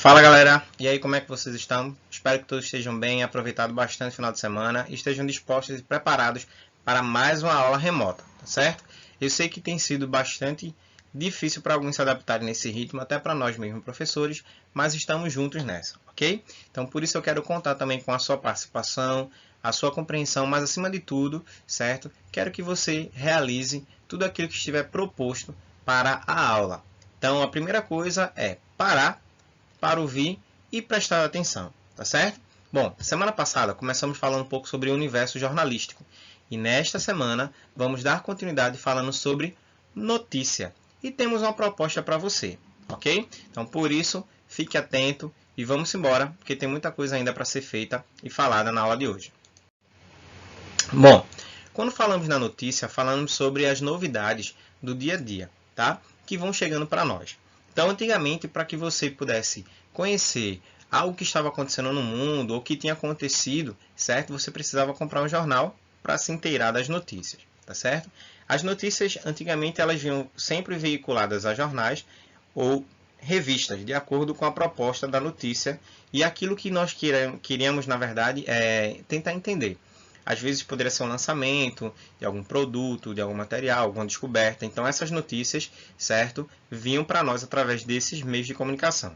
Fala galera, e aí como é que vocês estão? Espero que todos estejam bem, aproveitado bastante o final de semana e estejam dispostos e preparados para mais uma aula remota, tá certo? Eu sei que tem sido bastante difícil para alguns se adaptarem nesse ritmo, até para nós mesmos professores, mas estamos juntos nessa, ok? Então por isso eu quero contar também com a sua participação, a sua compreensão, mas acima de tudo, certo? Quero que você realize tudo aquilo que estiver proposto para a aula. Então a primeira coisa é parar para ouvir e prestar atenção, tá certo? Bom, semana passada começamos falando um pouco sobre o universo jornalístico e nesta semana vamos dar continuidade falando sobre notícia e temos uma proposta para você, ok? Então por isso fique atento e vamos embora porque tem muita coisa ainda para ser feita e falada na aula de hoje. Bom, quando falamos na notícia, falamos sobre as novidades do dia a dia, tá? Que vão chegando para nós. Então, antigamente, para que você pudesse conhecer algo que estava acontecendo no mundo ou que tinha acontecido, certo? Você precisava comprar um jornal para se inteirar das notícias, tá certo? As notícias, antigamente, elas vinham sempre veiculadas a jornais ou revistas, de acordo com a proposta da notícia e aquilo que nós queríamos, na verdade, é tentar entender. Às vezes poderia ser um lançamento de algum produto, de algum material, alguma descoberta. Então essas notícias, certo, vinham para nós através desses meios de comunicação.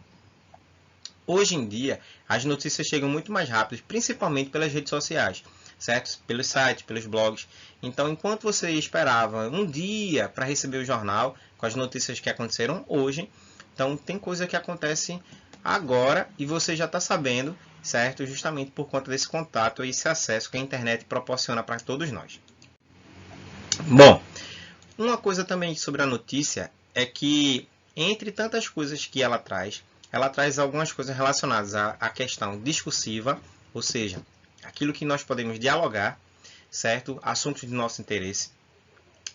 Hoje em dia, as notícias chegam muito mais rápido, principalmente pelas redes sociais, certo? Pelos sites, pelos blogs. Então, enquanto você esperava um dia para receber o jornal com as notícias que aconteceram hoje, então tem coisa que acontece agora e você já está sabendo, certo? Justamente por conta desse contato e esse acesso que a internet proporciona para todos nós. Bom, uma coisa também sobre a notícia é que, entre tantas coisas que ela traz algumas coisas relacionadas à questão discursiva, ou seja, aquilo que nós podemos dialogar, certo? Assuntos de nosso interesse.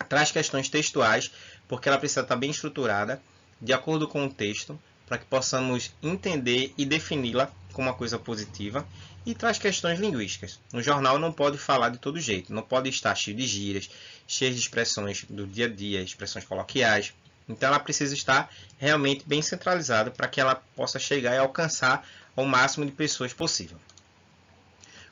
Traz questões textuais, porque ela precisa estar bem estruturada, de acordo com o texto, para que possamos entender e defini-la como uma coisa positiva. E traz questões linguísticas. No jornal não pode falar de todo jeito, não pode estar cheio de gírias, cheio de expressões do dia a dia, expressões coloquiais. Então ela precisa estar realmente bem centralizada para que ela possa chegar e alcançar o máximo de pessoas possível.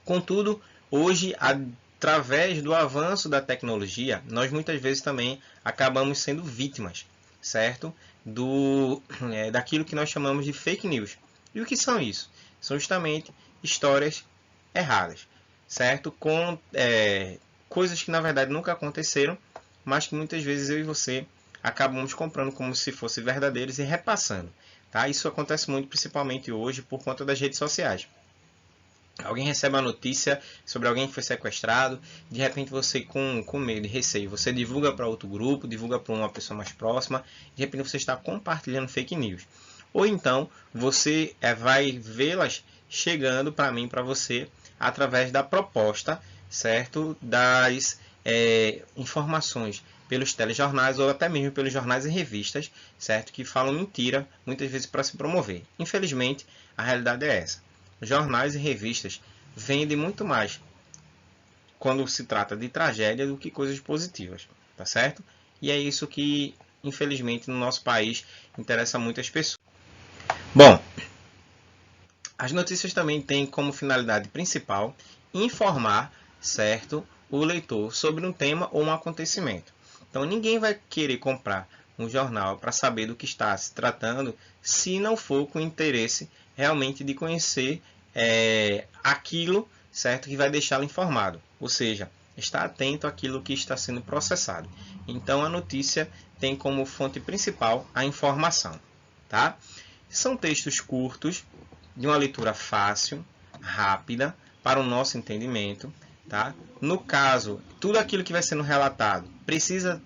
Contudo, hoje, através do avanço da tecnologia, nós muitas vezes também acabamos sendo vítimas, certo? Daquilo que nós chamamos de fake news. E o que são isso? São justamente histórias erradas, certo? Com coisas que na verdade nunca aconteceram, mas que muitas vezes eu e você acabamos comprando como se fossem verdadeiros e repassando. Tá? Isso acontece muito, principalmente hoje, por conta das redes sociais. Alguém recebe uma notícia sobre alguém que foi sequestrado, de repente você com medo e receio, você divulga para outro grupo, divulga para uma pessoa mais próxima, de repente você está compartilhando fake news. Ou então você vai vê-las chegando para mim, para você, através da proposta, certo? Das informações pelos telejornais ou até mesmo pelos jornais e revistas, certo? Que falam mentira, muitas vezes para se promover. Infelizmente, a realidade é essa. Jornais e revistas vendem muito mais quando se trata de tragédia do que coisas positivas, tá certo? E é isso que, infelizmente, no nosso país interessa muitas pessoas. Bom, as notícias também têm como finalidade principal informar, certo, o leitor sobre um tema ou um acontecimento. Então ninguém vai querer comprar um jornal para saber do que está se tratando se não for com interesse realmente de conhecer aquilo, certo, que vai deixá-lo informado. Ou seja, estar atento àquilo que está sendo processado. Então a notícia tem como fonte principal a informação, tá? São textos curtos, de uma leitura fácil, rápida, para o nosso entendimento. Tá? No caso, tudo aquilo que vai sendo relatado precisa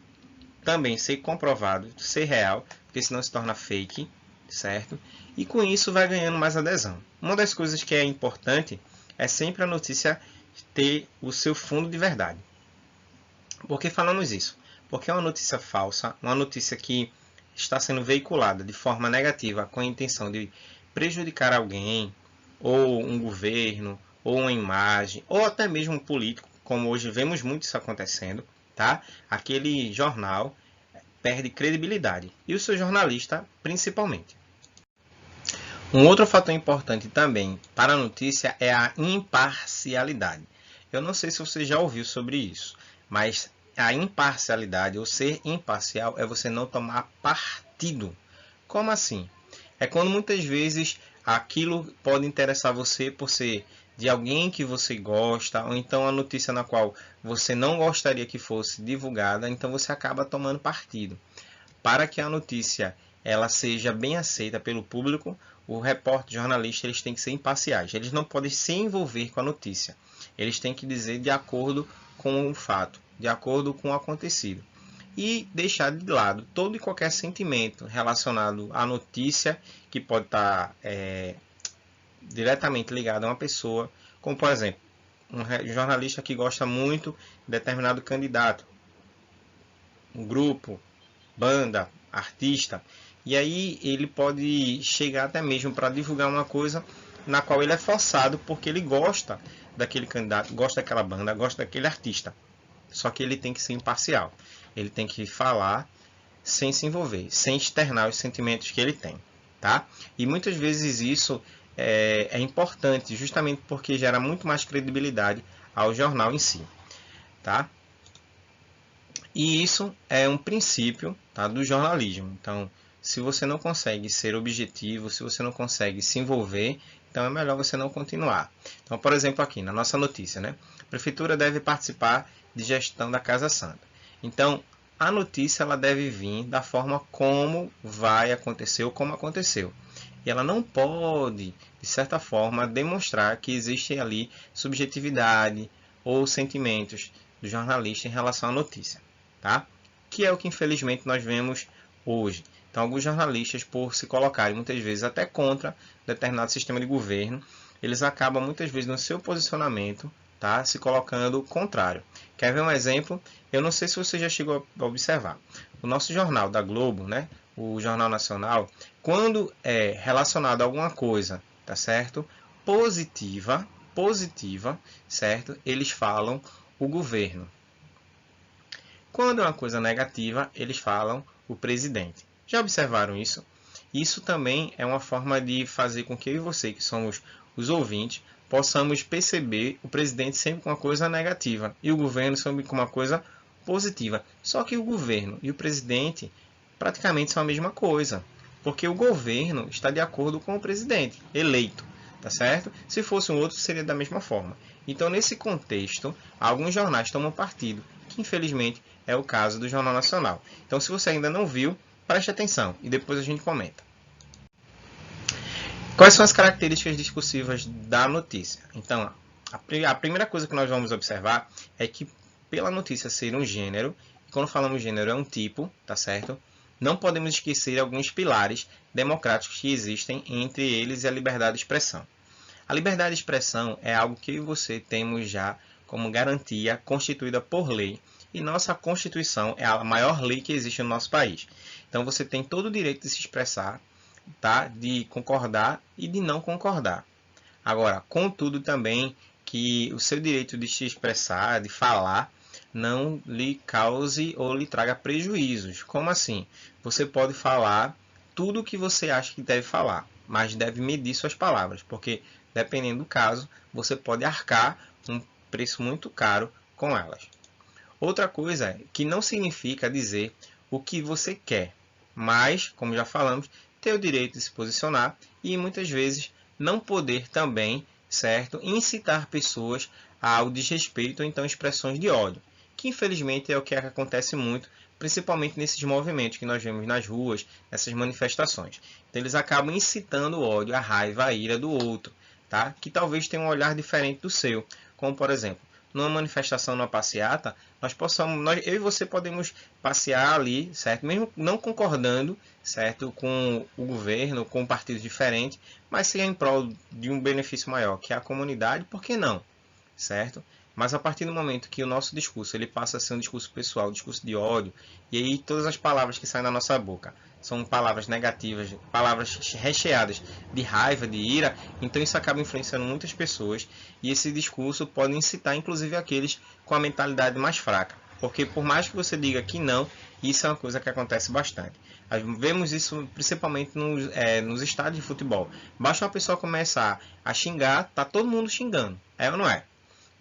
também ser comprovado, ser real, porque senão se torna fake, certo? E com isso vai ganhando mais adesão. Uma das coisas que é importante é sempre a notícia ter o seu fundo de verdade. Por que falamos isso? Porque é uma notícia falsa, uma notícia que está sendo veiculada de forma negativa com a intenção de prejudicar alguém, ou um governo, ou uma imagem, ou até mesmo um político, como hoje vemos muito isso acontecendo, tá? Aquele jornal perde credibilidade, e o seu jornalista principalmente. Um outro fator importante também para a notícia é a imparcialidade. Eu não sei se você já ouviu sobre isso, mas a imparcialidade, ou ser imparcial, é você não tomar partido. Como assim? É quando muitas vezes aquilo pode interessar você por ser de alguém que você gosta, ou então a notícia na qual você não gostaria que fosse divulgada, então você acaba tomando partido. Para que a notícia ela seja bem aceita pelo público, o repórter, jornalista, eles têm que ser imparciais. Eles não podem se envolver com a notícia. Eles têm que dizer de acordo com o fato, de acordo com o acontecido. E deixar de lado todo e qualquer sentimento relacionado à notícia que pode estar diretamente ligado a uma pessoa, como por exemplo, um jornalista que gosta muito de determinado candidato, um grupo, banda, artista, e aí ele pode chegar até mesmo para divulgar uma coisa na qual ele é forçado porque ele gosta daquele candidato, gosta daquela banda, gosta daquele artista. Só que ele tem que ser imparcial. Ele tem que falar sem se envolver, sem externar os sentimentos que ele tem, tá? E muitas vezes isso é importante, justamente porque gera muito mais credibilidade ao jornal em si, tá? E isso é um princípio, tá, do jornalismo. Então, se você não consegue ser objetivo, se você não consegue se envolver, então é melhor você não continuar. Então, por exemplo, aqui na nossa notícia, né? A prefeitura deve participar de gestão da Casa Santa. Então, a notícia ela deve vir da forma como vai acontecer ou como aconteceu. E ela não pode, de certa forma, demonstrar que existe ali subjetividade ou sentimentos do jornalista em relação à notícia, tá? Que é o que infelizmente nós vemos hoje. Então, alguns jornalistas, por se colocarem muitas vezes até contra determinado sistema de governo, eles acabam muitas vezes no seu posicionamento, tá, se colocando contrário. Quer ver um exemplo? Eu não sei se você já chegou a observar. O nosso jornal da Globo, né, o Jornal Nacional, quando é relacionado a alguma coisa, tá certo? Positiva, certo? Eles falam o governo. Quando é uma coisa negativa, eles falam o presidente. Já observaram isso? Isso também é uma forma de fazer com que eu e você, que somos os ouvintes, possamos perceber o presidente sempre com uma coisa negativa e o governo sempre com uma coisa positiva. Só que o governo e o presidente praticamente são a mesma coisa, porque o governo está de acordo com o presidente eleito, tá certo? Se fosse um outro, seria da mesma forma. Então, nesse contexto, alguns jornais tomam partido, que infelizmente é o caso do Jornal Nacional. Então, se você ainda não viu, preste atenção e depois a gente comenta. Quais são as características discursivas da notícia? Então, a primeira coisa que nós vamos observar é que, pela notícia ser um gênero, e quando falamos gênero é um tipo, tá certo? Não podemos esquecer alguns pilares democráticos que existem, entre eles a liberdade de expressão. A liberdade de expressão é algo que eu e você temos já como garantia constituída por lei, e nossa Constituição é a maior lei que existe no nosso país. Então você tem todo o direito de se expressar, tá? De concordar e de não concordar. Agora, contudo também que o seu direito de se expressar, de falar, não lhe cause ou lhe traga prejuízos. Como assim? Você pode falar tudo o que você acha que deve falar, mas deve medir suas palavras, porque dependendo do caso, você pode arcar um preço muito caro com elas. Outra coisa é que não significa dizer o que você quer, mas, como já falamos, ter o direito de se posicionar e muitas vezes não poder também, certo, incitar pessoas ao desrespeito ou então expressões de ódio, que infelizmente é o que acontece muito, principalmente nesses movimentos que nós vemos nas ruas, nessas manifestações. Então eles acabam incitando o ódio, a raiva, a ira do outro, tá? Que talvez tenha um olhar diferente do seu, como por exemplo, numa manifestação, numa passeata, eu e você podemos passear ali, certo? Mesmo não concordando, certo, com o governo, com um partido diferente, mas se é em prol de um benefício maior, que é a comunidade, por que não, certo? Mas a partir do momento que o nosso discurso ele passa a ser um discurso pessoal, um discurso de ódio, e aí todas as palavras que saem da nossa boca são palavras negativas, palavras recheadas de raiva, de ira, então isso acaba influenciando muitas pessoas e esse discurso pode incitar inclusive aqueles com a mentalidade mais fraca. Porque por mais que você diga que não, isso é uma coisa que acontece bastante. Vemos isso principalmente nos estádios de futebol. Basta uma pessoa começar a xingar, tá todo mundo xingando. É ou não é?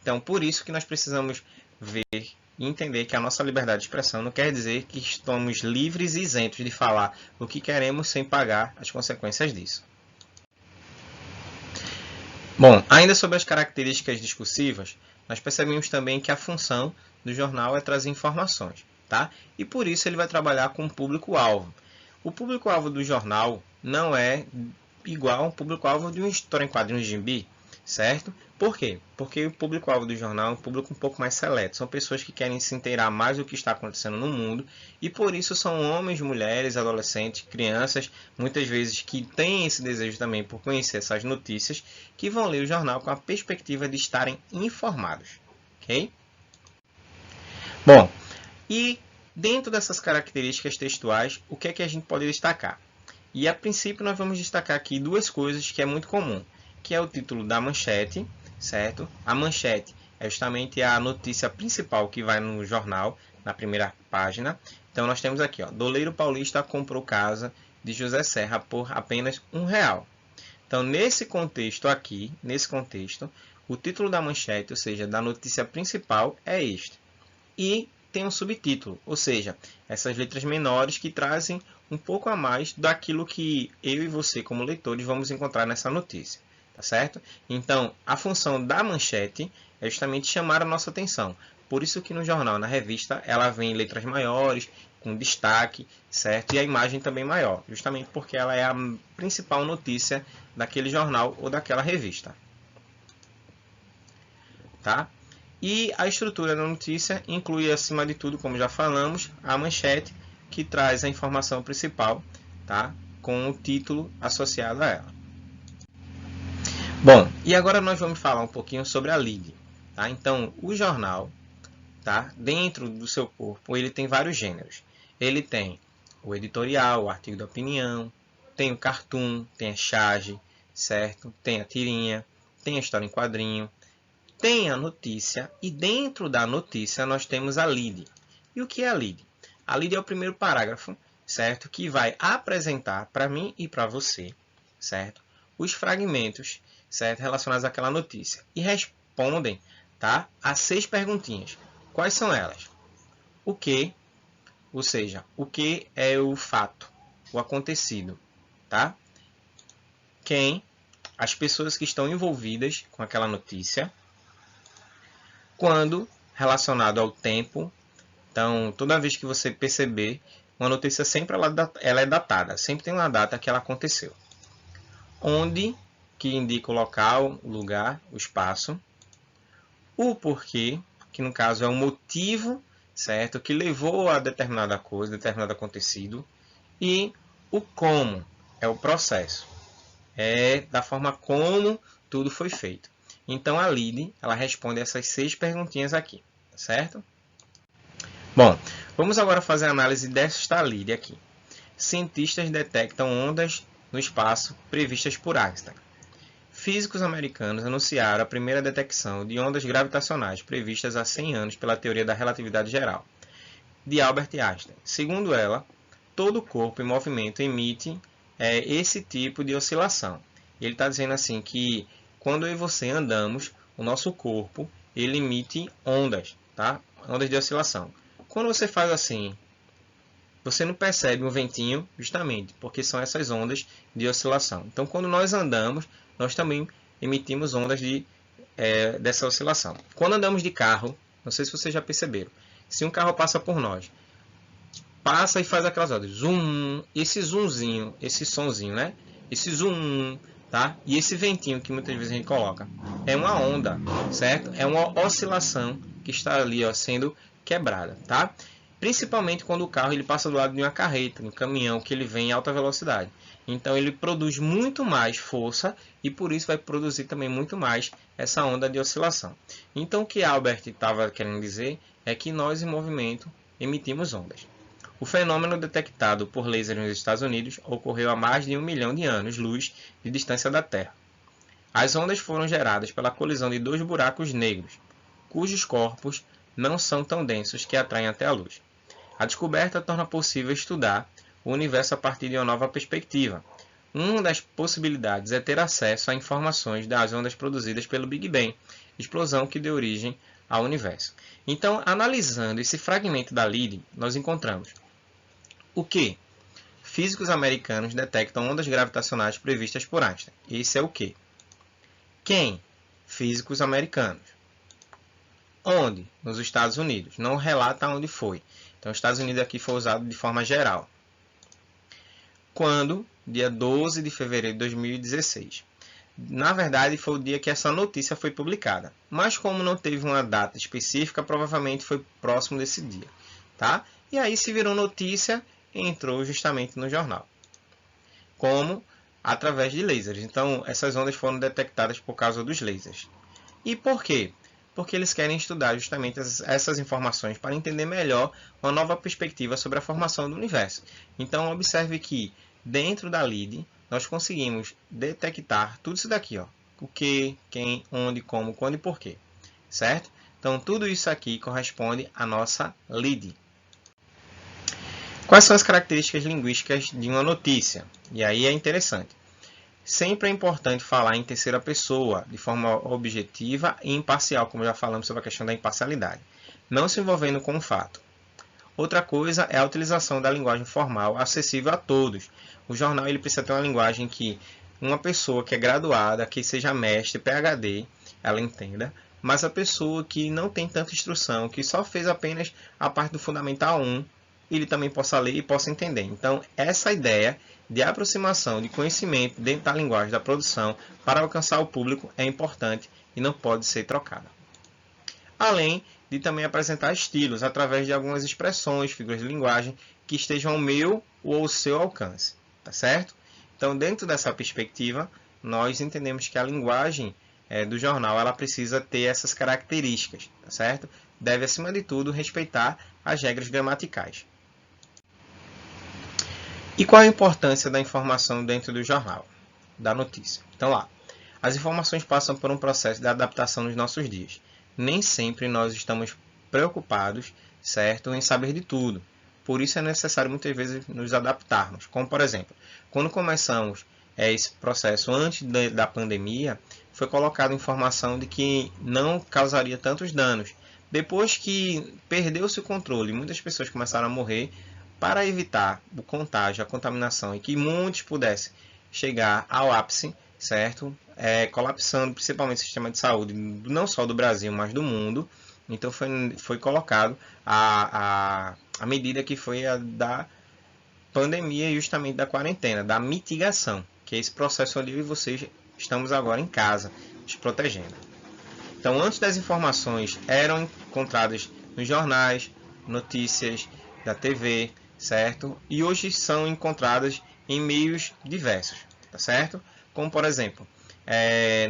Então, por isso que nós precisamos ver e entender que a nossa liberdade de expressão não quer dizer que estamos livres e isentos de falar o que queremos sem pagar as consequências disso. Bom, ainda sobre as características discursivas, nós percebemos também que a função do jornal é trazer informações, tá? E por isso ele vai trabalhar com o público-alvo. O público-alvo do jornal não é igual ao público-alvo de uma história em quadrinhos de gibi, certo? Por quê? Porque o público-alvo do jornal é um público um pouco mais seleto. São pessoas que querem se inteirar mais do que está acontecendo no mundo e por isso são homens, mulheres, adolescentes, crianças, muitas vezes que têm esse desejo também por conhecer essas notícias, que vão ler o jornal com a perspectiva de estarem informados, ok? Bom, e dentro dessas características textuais, o que é que a gente pode destacar? E a princípio nós vamos destacar aqui duas coisas que é muito comum, que é o título da manchete, certo? A manchete é justamente a notícia principal que vai no jornal, na primeira página. Então nós temos aqui, ó, Doleiro Paulista comprou casa de José Serra por apenas R$1. Então nesse contexto aqui, o título da manchete, ou seja, da notícia principal é este. E tem um subtítulo, ou seja, essas letras menores que trazem um pouco a mais daquilo que eu e você, como leitores, vamos encontrar nessa notícia, tá certo? Então, a função da manchete é justamente chamar a nossa atenção. Por isso que no jornal, na revista, ela vem em letras maiores, com destaque, certo? E a imagem também maior, justamente porque ela é a principal notícia daquele jornal ou daquela revista, tá? E a estrutura da notícia inclui, acima de tudo, como já falamos, a manchete, que traz a informação principal, tá? Com o título associado a ela. Bom, e agora nós vamos falar um pouquinho sobre a lead. Tá? Então, o jornal, tá? Dentro do seu corpo, ele tem vários gêneros. Ele tem o editorial, o artigo de opinião, tem o cartoon, tem a charge, certo? Tem a tirinha, tem a história em quadrinho, tem a notícia e dentro da notícia nós temos a lead. E o que é a lead? A lead é o primeiro parágrafo, certo? Que vai apresentar para mim e para você, certo? Os fragmentos, certo? Relacionados àquela notícia. E respondem, tá? A 6 perguntinhas. Quais são elas? O que, ou seja, o que é o fato, o acontecido, tá? Quem, as pessoas que estão envolvidas com aquela notícia. Quando, relacionado ao tempo. Então, toda vez que você perceber, uma notícia sempre ela é datada, sempre tem uma data que ela aconteceu. Onde, que indica o local, o lugar, o espaço. O porquê, que no caso é o motivo, certo, que levou a determinada coisa, determinado acontecido. E o como, é o processo, é da forma como tudo foi feito. Então a lead, ela responde essas 6 perguntinhas aqui, certo? Bom, vamos agora fazer a análise desta lead aqui. Cientistas detectam ondas no espaço previstas por Einstein. Físicos americanos anunciaram a primeira detecção de ondas gravitacionais previstas há 100 anos pela teoria da relatividade geral, de Albert Einstein. Segundo ela, todo corpo em movimento emite esse tipo de oscilação. Ele está dizendo assim que quando eu e você andamos, o nosso corpo ele emite ondas, tá? Ondas de oscilação. Quando você faz assim, você não percebe um ventinho, justamente porque são essas ondas de oscilação. Então, quando nós andamos, nós também emitimos ondas dessa oscilação. Quando andamos de carro, não sei se vocês já perceberam, se um carro passa por nós, passa e faz aquelas ondas, zoom, esse zoomzinho, esse sonzinho, né? Esse zoom, tá? E esse ventinho que muitas vezes a gente coloca, é uma onda, certo? É uma oscilação que está ali, ó, sendo quebrada, tá? Principalmente quando o carro ele passa do lado de uma carreta, um caminhão que ele vem em alta velocidade. Então ele produz muito mais força e por isso vai produzir também muito mais essa onda de oscilação. Então o que Albert estava querendo dizer é que nós em movimento emitimos ondas. O fenômeno detectado por laser nos Estados Unidos ocorreu há mais de 1 milhão de anos-luz de distância da Terra. As ondas foram geradas pela colisão de 2 buracos negros, cujos corpos não são tão densos que atraem até a luz. A descoberta torna possível estudar o universo a partir de uma nova perspectiva. Uma das possibilidades é ter acesso a informações das ondas produzidas pelo Big Bang, explosão que deu origem ao universo. Então, analisando esse fragmento da LIDE, nós encontramos o que? Físicos americanos detectam ondas gravitacionais previstas por Einstein. Esse é o que? Quem? Físicos americanos. Onde? Nos Estados Unidos. Não relata onde foi. Então, os Estados Unidos aqui foi usado de forma geral. Quando? Dia 12 de fevereiro de 2016. Na verdade, foi o dia que essa notícia foi publicada. Mas como não teve uma data específica, provavelmente foi próximo desse dia. Tá? E aí se virou notícia e entrou justamente no jornal. Como? Através de lasers. Então, essas ondas foram detectadas por causa dos lasers. E por quê? Porque eles querem estudar justamente essas informações para entender melhor uma nova perspectiva sobre a formação do universo. Então, observe que dentro da LIDE, nós conseguimos detectar tudo isso daqui, ó. O que, quem, onde, como, quando e porquê. Certo? Então, tudo isso aqui corresponde à nossa LIDE. Quais são as características linguísticas de uma notícia? E aí é interessante. Sempre é importante falar em terceira pessoa, de forma objetiva e imparcial, como já falamos sobre a questão da imparcialidade, não se envolvendo com o fato. Outra coisa é a utilização da linguagem formal acessível a todos. O jornal ele precisa ter uma linguagem que uma pessoa que é graduada, que seja mestre, PhD, ela entenda, mas a pessoa que não tem tanta instrução, que só fez apenas a parte do Fundamental 1, ele também possa ler e possa entender. Então, essa ideia de aproximação de conhecimento dentro da linguagem da produção para alcançar o público é importante e não pode ser trocada. Além de também apresentar estilos através de algumas expressões, figuras de linguagem que estejam ao meu ou ao seu alcance, tá certo? Então, dentro dessa perspectiva, nós entendemos que a linguagem do jornal ela precisa ter essas características, tá certo? Deve, acima de tudo, respeitar as regras gramaticais. E qual a importância da informação dentro do jornal, da notícia? Então, lá, as informações passam por um processo de adaptação nos nossos dias. Nem sempre nós estamos preocupados, certo, em saber de tudo. Por isso é necessário muitas vezes nos adaptarmos. Como, por exemplo, quando começamos esse processo antes da pandemia, foi colocada informação de que não causaria tantos danos. Depois que perdeu-se o controle, muitas pessoas começaram a morrer. Para evitar o contágio, a contaminação e que muitos pudessem chegar ao ápice, certo? Colapsando principalmente o sistema de saúde, não só do Brasil, mas do mundo. Então foi colocado a medida que foi a da pandemia, justamente da quarentena, da mitigação, que é esse processo onde eu e vocês estamos agora em casa, nos protegendo. Então, antes das informações eram encontradas nos jornais, notícias da TV, certo? E hoje são encontradas em meios diversos, tá certo? Como, por exemplo,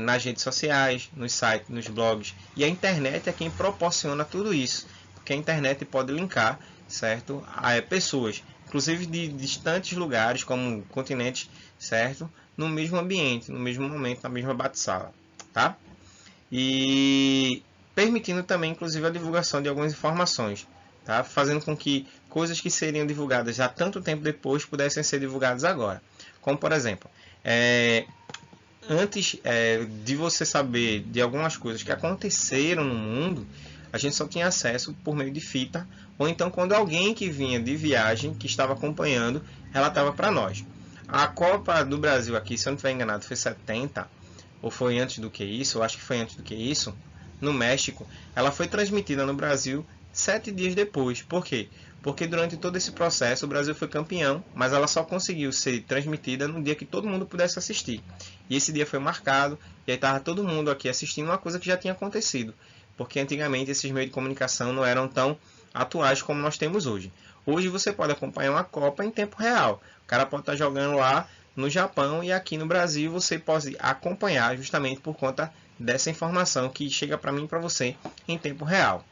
nas redes sociais, nos sites, nos blogs. E a internet é quem proporciona tudo isso, porque a internet pode linkar, certo? A pessoas, inclusive de distantes lugares, como continentes, certo? No mesmo ambiente, no mesmo momento, na mesma bate-sala, tá? E permitindo também, inclusive, a divulgação de algumas informações. Tá? Fazendo com que coisas que seriam divulgadas há tanto tempo depois pudessem ser divulgadas agora. Como, por exemplo, antes de você saber de algumas coisas que aconteceram no mundo, a gente só tinha acesso por meio de fita, ou então quando alguém que vinha de viagem, que estava acompanhando, relatava para nós. A Copa do Brasil aqui, se eu não estiver enganado, foi 70, ou foi antes do que isso, eu acho que foi antes do que isso, no México, ela foi transmitida no Brasil 7 dias depois. Por quê? Porque durante todo esse processo o Brasil foi campeão, mas ela só conseguiu ser transmitida no dia que todo mundo pudesse assistir. E esse dia foi marcado, e aí estava todo mundo aqui assistindo uma coisa que já tinha acontecido. Porque antigamente esses meios de comunicação não eram tão atuais como nós temos hoje. Hoje você pode acompanhar uma Copa em tempo real. O cara pode estar jogando lá no Japão e aqui no Brasil você pode acompanhar justamente por conta dessa informação que chega para mim e para você em tempo real.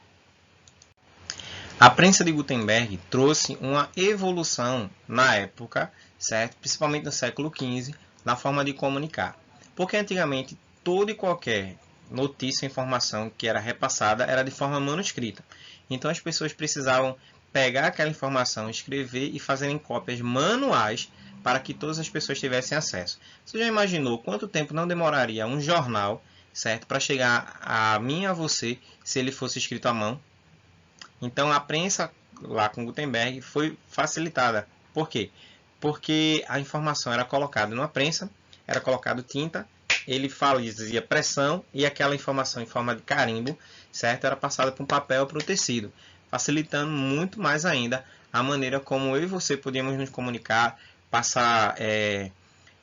A prensa de Gutenberg trouxe uma evolução na época, certo? Principalmente no século XV, na forma de comunicar. Porque antigamente toda e qualquer notícia ou informação que era repassada era de forma manuscrita. Então as pessoas precisavam pegar aquela informação, escrever e fazerem cópias manuais para que todas as pessoas tivessem acesso. Você já imaginou quanto tempo não demoraria um jornal, certo, para chegar a mim e a você se ele fosse escrito à mão? Então a prensa lá com Gutenberg foi facilitada. Por quê? Porque a informação era colocada numa prensa, era colocado tinta, ele fazia pressão e aquela informação em forma de carimbo, certo, era passada para um papel, para o tecido, facilitando muito mais ainda a maneira como eu e você podíamos nos comunicar, passar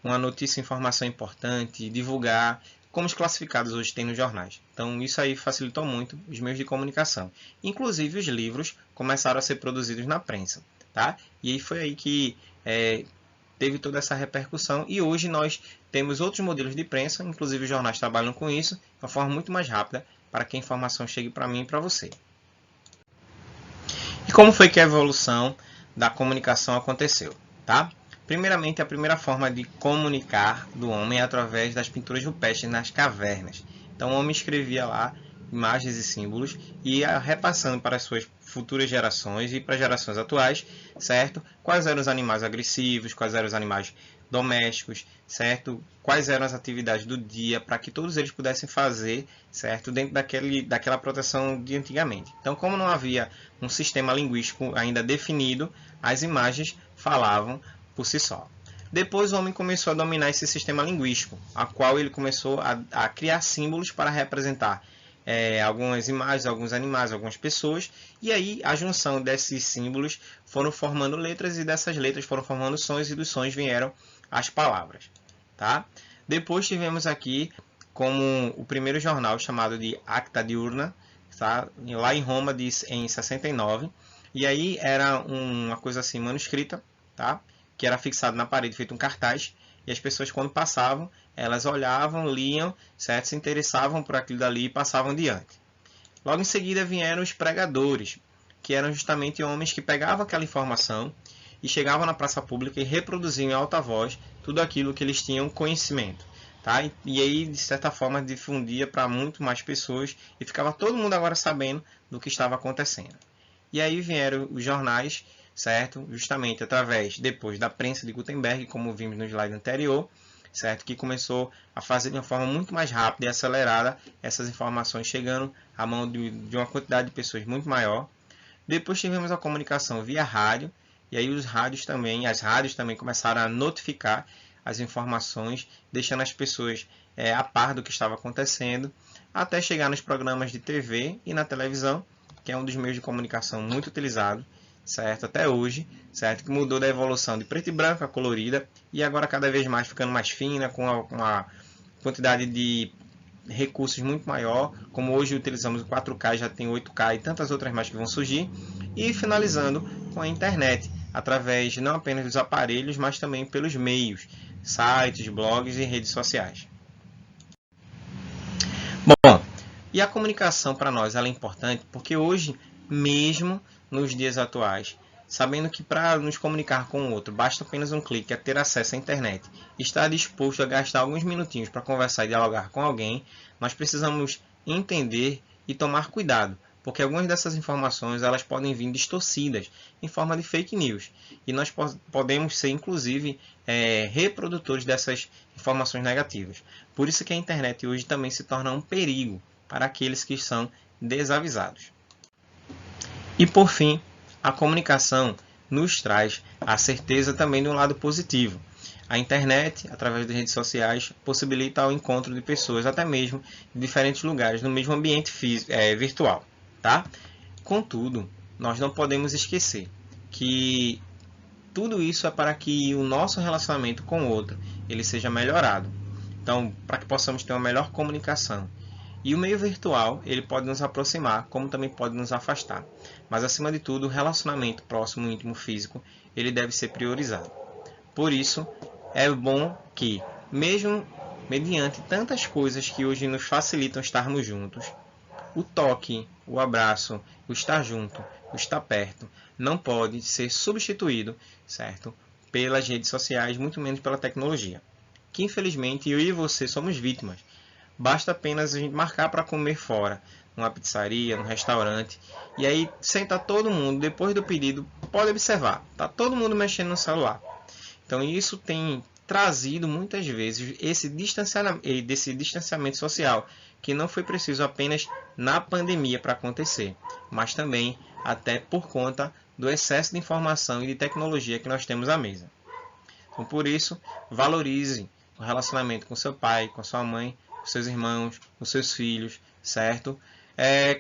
uma notícia, informação importante, divulgar, como os classificados hoje têm nos jornais. Então isso aí facilitou muito os meios de comunicação. Inclusive os livros começaram a ser produzidos na prensa, tá? E aí foi aí que teve toda essa repercussão e hoje nós temos outros modelos de prensa, inclusive os jornais trabalham com isso, de uma forma muito mais rápida para que a informação chegue para mim e para você. E como foi que a evolução da comunicação aconteceu, tá? Primeiramente, a primeira forma de comunicar do homem é através das pinturas rupestres nas cavernas. Então, o homem escrevia lá imagens e símbolos e ia repassando para as suas futuras gerações e para as gerações atuais, certo? Quais eram os animais agressivos, quais eram os animais domésticos, certo? Quais eram as atividades do dia para que todos eles pudessem fazer, certo? Dentro daquela proteção de antigamente. Então, como não havia um sistema linguístico ainda definido, as imagens falavam por si só. Depois o homem começou a dominar esse sistema linguístico, a qual ele começou a criar símbolos para representar algumas imagens, alguns animais, algumas pessoas, e aí a junção desses símbolos foram formando letras e dessas letras foram formando sons e dos sons vieram as palavras, tá? Depois tivemos aqui como o primeiro jornal chamado de Acta Diurna, tá? Lá em Roma em 69, e aí era uma coisa assim manuscrita, tá? Que era fixado na parede, feito um cartaz, e as pessoas quando passavam, elas olhavam, liam, certo? Se interessavam por aquilo dali e passavam diante. Logo em seguida vieram os pregadores, que eram justamente homens que pegavam aquela informação e chegavam na praça pública e reproduziam em alta voz tudo aquilo que eles tinham conhecimento. Tá? E aí, de certa forma, difundia para muito mais pessoas e ficava todo mundo agora sabendo do que estava acontecendo. E aí vieram os jornais, certo? Justamente através, depois da prensa de Gutenberg, como vimos no slide anterior, certo? Que começou a fazer de uma forma muito mais rápida e acelerada essas informações chegando à mão de uma quantidade de pessoas muito maior. Depois tivemos a comunicação via rádio, e aí as rádios também começaram a notificar as informações, deixando as pessoas a par do que estava acontecendo, até chegar nos programas de TV e na televisão, que é um dos meios de comunicação muito utilizado, certo? Até hoje, certo? Que mudou da evolução de preto e branco a colorida e agora cada vez mais ficando mais fina, com uma quantidade de recursos muito maior, como hoje utilizamos o 4K, já tem 8K e tantas outras mais que vão surgir, e finalizando com a internet, através não apenas dos aparelhos, mas também pelos meios, sites, blogs e redes sociais. Bom, e a comunicação para nós ela é importante porque hoje, mesmo nos dias atuais, sabendo que para nos comunicar com o outro basta apenas um clique, é ter acesso à internet, estar disposto a gastar alguns minutinhos para conversar e dialogar com alguém, nós precisamos entender e tomar cuidado, porque algumas dessas informações elas podem vir distorcidas em forma de fake news e nós podemos ser inclusive reprodutores dessas informações negativas. Por isso que a internet hoje também se torna um perigo para aqueles que são desavisados. E por fim, a comunicação nos traz a certeza também de um lado positivo. A internet, através das redes sociais, possibilita o encontro de pessoas, até mesmo de diferentes lugares, no mesmo ambiente virtual. Tá? Contudo, nós não podemos esquecer que tudo isso é para que o nosso relacionamento com o outro ele seja melhorado. Então, para que possamos ter uma melhor comunicação. E o meio virtual, ele pode nos aproximar, como também pode nos afastar. Mas, acima de tudo, o relacionamento próximo, íntimo, físico, ele deve ser priorizado. Por isso, é bom que, mesmo mediante tantas coisas que hoje nos facilitam estarmos juntos, o toque, o abraço, o estar junto, o estar perto, não pode ser substituído, certo? Pelas redes sociais, muito menos pela tecnologia. Que, infelizmente, eu e você somos vítimas. basta apenas a gente marcar para comer fora, numa pizzaria, num restaurante, e aí senta todo mundo, depois do pedido, pode observar, tá todo mundo mexendo no celular. Então isso tem trazido muitas vezes esse distanciamento social, que não foi preciso apenas na pandemia para acontecer, mas também até por conta do excesso de informação e de tecnologia que nós temos à mesa. Então, por isso, valorize o relacionamento com seu pai, com sua mãe, com seus irmãos, com seus filhos, certo?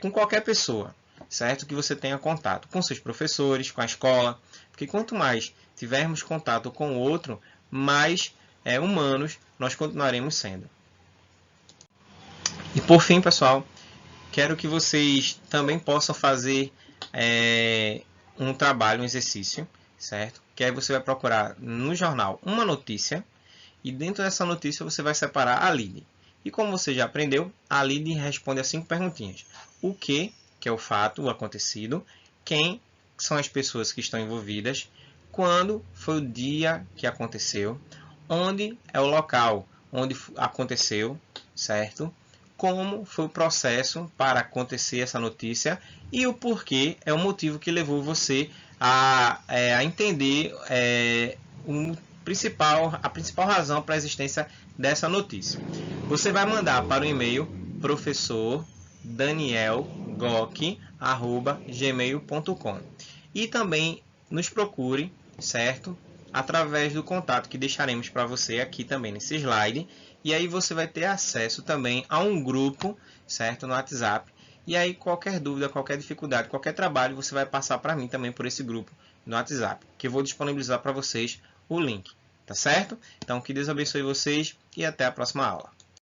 Com qualquer pessoa, certo? Que você tenha contato com seus professores, com a escola, porque quanto mais tivermos contato com o outro, mais humanos nós continuaremos sendo. E por fim, pessoal, quero que vocês também possam fazer um trabalho, um exercício, certo? Que aí você vai procurar no jornal uma notícia e dentro dessa notícia você vai separar a lead. E como você já aprendeu, a lead responde a 5 perguntinhas. O que é o fato, o acontecido, quem são as pessoas que estão envolvidas, quando foi o dia que aconteceu, onde é o local onde aconteceu, certo? Como foi o processo para acontecer essa notícia e o porquê, é o motivo que levou você a entender a principal razão para a existência dessa notícia. Você vai mandar para o e-mail professordanielgoc@gmail.com e também nos procure, certo? Através do contato que deixaremos para você aqui também nesse slide. E aí você vai ter acesso também a um grupo, certo? No WhatsApp. E aí qualquer dúvida, qualquer dificuldade, qualquer trabalho, você vai passar para mim também por esse grupo no WhatsApp, que eu vou disponibilizar para vocês o link, tá certo? Então que Deus abençoe vocês e até a próxima aula.